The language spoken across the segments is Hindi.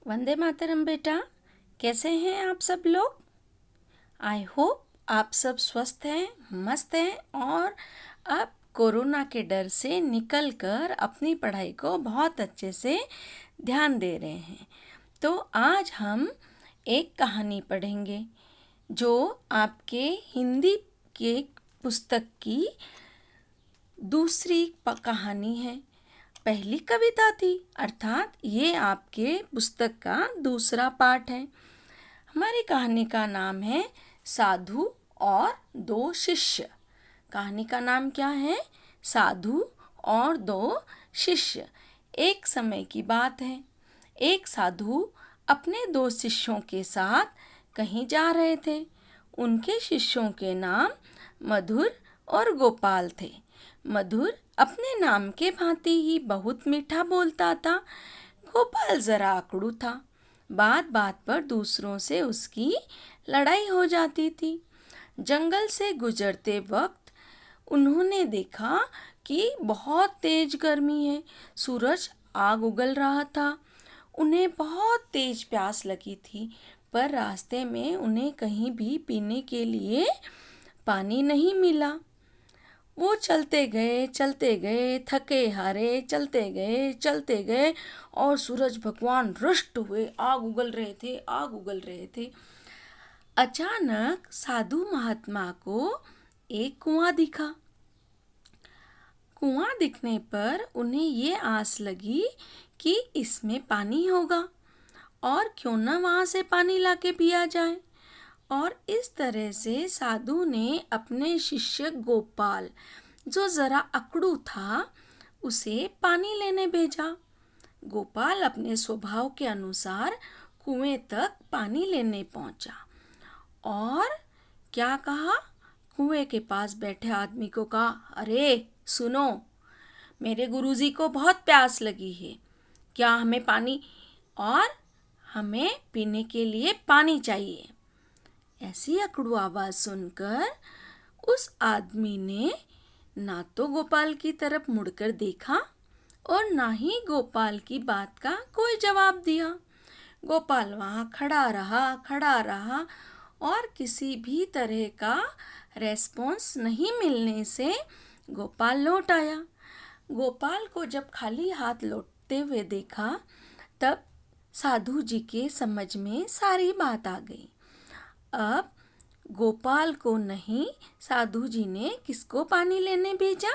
वंदे मातरम बेटा। कैसे हैं आप सब लोग? आई होप आप सब स्वस्थ हैं, मस्त हैं और अब कोरोना के डर से निकलकर अपनी पढ़ाई को बहुत अच्छे से ध्यान दे रहे हैं। तो आज हम एक कहानी पढ़ेंगे जो आपके हिंदी के पुस्तक की दूसरी कहानी है। पहली कविता थी, अर्थात ये आपके पुस्तक का दूसरा पाठ है। हमारी कहानी का नाम है साधु और दो शिष्य। कहानी का नाम क्या है? साधु और दो शिष्य। एक समय की बात है। एक साधु अपने दो शिष्यों के साथ कहीं जा रहे थे। उनके शिष्यों के नाम मधुर और गोपाल थे। मधुर अपने नाम के भांति ही बहुत मीठा बोलता था। गोपाल जरा अकड़ू था। बात बात पर दूसरों से उसकी लड़ाई हो जाती थी। जंगल से गुजरते वक्त उन्होंने देखा कि बहुत तेज गर्मी है। सूरज आग उगल रहा था। उन्हें बहुत तेज प्यास लगी थी, पर रास्ते में उन्हें कहीं भी पीने के लिए पानी नहीं मिला। वो चलते गए थके हारे चलते गए और सूरज भगवान रुष्ट हुए आग उगल रहे थे। अचानक साधु महात्मा को एक कुआं दिखा। कुआं दिखने पर उन्हें ये आस लगी कि इसमें पानी होगा और क्यों न वहाँ से पानी लाके पिया जाए। और इस तरह से साधु ने अपने शिष्य गोपाल, जो जरा अकड़ू था, उसे पानी लेने भेजा। गोपाल अपने स्वभाव के अनुसार कुएं तक पानी लेने पहुंचा और क्या कहा? कुएं के पास बैठे आदमी को कहा, अरे सुनो, मेरे गुरुजी को बहुत प्यास लगी है। क्या हमें पानी और हमें पीने के लिए पानी चाहिए। ऐसी अकड़ू आवाज सुनकर उस आदमी ने ना तो गोपाल की तरफ मुड़कर देखा और ना ही गोपाल की बात का कोई जवाब दिया। गोपाल वहाँ खड़ा रहा और किसी भी तरह का रेस्पॉन्स नहीं मिलने से गोपाल लौट आया। गोपाल को जब खाली हाथ लौटते हुए देखा, तब साधु जी के समझ में सारी बात आ गई। अब गोपाल को नहीं, साधु जी ने किसको पानी लेने भेजा?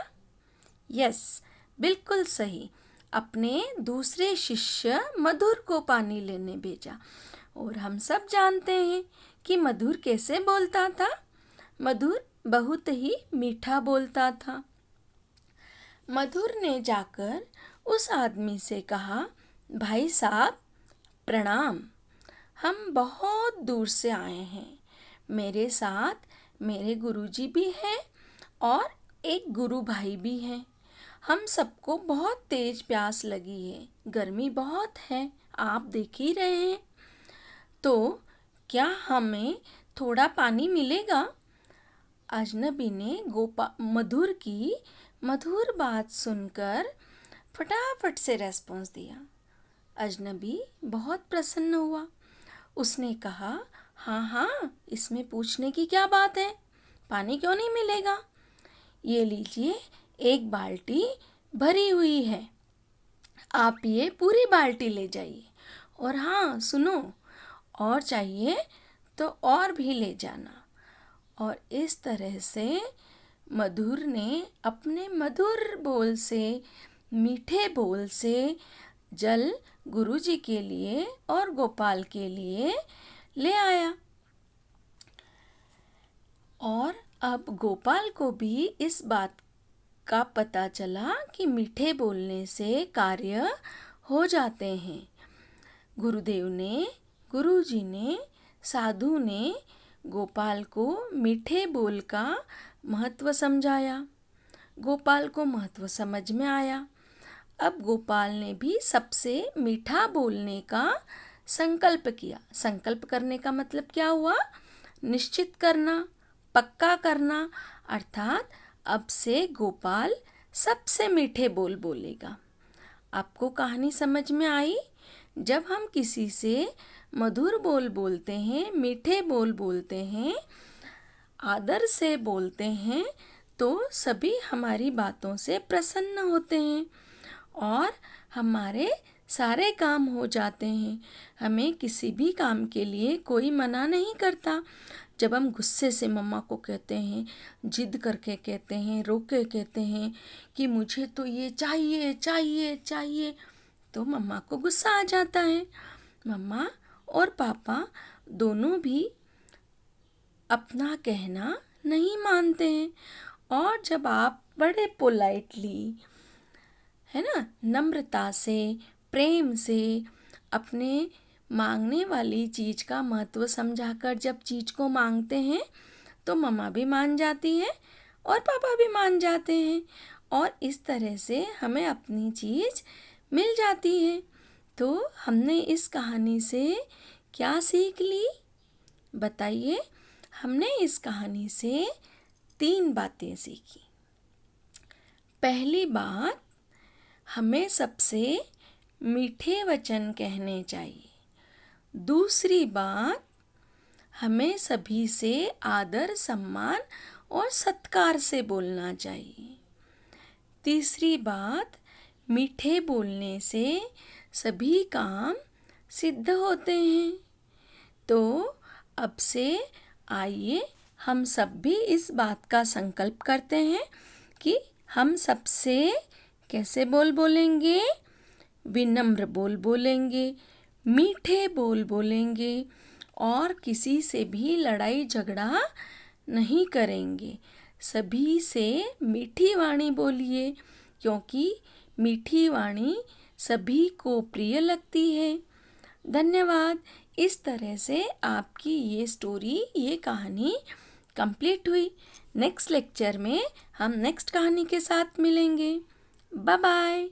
यस, बिल्कुल सही, अपने दूसरे शिष्य मधुर को पानी लेने भेजा। और हम सब जानते हैं कि मधुर कैसे बोलता था। मधुर बहुत ही मीठा बोलता था। मधुर ने जाकर उस आदमी से कहा, भाई साहब प्रणाम, हम बहुत दूर से आए हैं। मेरे साथ मेरे गुरुजी भी हैं और एक गुरु भाई भी हैं। हम सबको बहुत तेज प्यास लगी है, गर्मी बहुत है, आप देख ही रहे हैं। तो क्या हमें थोड़ा पानी मिलेगा? अजनबी ने मधुर की मधुर बात सुनकर फटाफट से रेस्पॉन्स दिया। अजनबी बहुत प्रसन्न हुआ। उसने कहा, हाँ, इसमें पूछने की क्या बात है, पानी क्यों नहीं मिलेगा। ये लीजिए, एक बाल्टी भरी हुई है, आप ये पूरी बाल्टी ले जाइए। और हाँ सुनो, और चाहिए तो और भी ले जाना। और इस तरह से मधुर ने अपने मधुर बोल से, मीठे बोल से जल गुरुजी के लिए और गोपाल के लिए ले आया। और अब गोपाल को भी इस बात का पता चला कि मीठे बोलने से कार्य हो जाते हैं। गुरुदेव ने, गुरुजी ने, साधु ने गोपाल को मीठे बोल का महत्व समझाया। गोपाल को महत्व समझ में आया। अब गोपाल ने भी सबसे मीठा बोलने का संकल्प किया। संकल्प करने का मतलब क्या हुआ? निश्चित करना, पक्का करना, अर्थात अब से गोपाल सबसे मीठे बोल बोलेगा। आपको कहानी समझ में आई? जब हम किसी से मधुर बोल बोलते हैं, मीठे बोल बोलते हैं, आदर से बोलते हैं, तो सभी हमारी बातों से प्रसन्न होते हैं और हमारे सारे काम हो जाते हैं। हमें किसी भी काम के लिए कोई मना नहीं करता। जब हम गुस्से से मम्मा को कहते हैं, जिद करके कहते हैं, रोक के कहते हैं कि मुझे तो ये चाहिए चाहिए चाहिए, तो मम्मा को गुस्सा आ जाता है। मम्मा और पापा दोनों भी अपना कहना नहीं मानते हैं। और जब आप बड़े पोलाइटली, है ना, नम्रता से, प्रेम से अपने मांगने वाली चीज़ का महत्व समझाकर जब चीज़ को मांगते हैं, तो मम्मा भी मान जाती है और पापा भी मान जाते हैं और इस तरह से हमें अपनी चीज़ मिल जाती है। तो हमने इस कहानी से क्या सीख ली, बताइए। हमने इस कहानी से 3 बातें सीखी। पहली बात, हमें सबसे मीठे वचन कहने चाहिए। दूसरी बात, हमें सभी से आदर, सम्मान और सत्कार से बोलना चाहिए। तीसरी बात, मीठे बोलने से सभी काम सिद्ध होते हैं। तो अब से आइए हम सब भी इस बात का संकल्प करते हैं कि हम सबसे कैसे बोल बोलेंगे, विनम्र बोल बोलेंगे, मीठे बोल बोलेंगे और किसी से भी लड़ाई झगड़ा नहीं करेंगे। सभी से मीठी वाणी बोलिए, क्योंकि मीठी वाणी सभी को प्रिय लगती है। धन्यवाद। इस तरह से आपकी ये स्टोरी, ये कहानी कंप्लीट हुई। नेक्स्ट लेक्चर में हम नेक्स्ट कहानी के साथ मिलेंगे। Bye bye.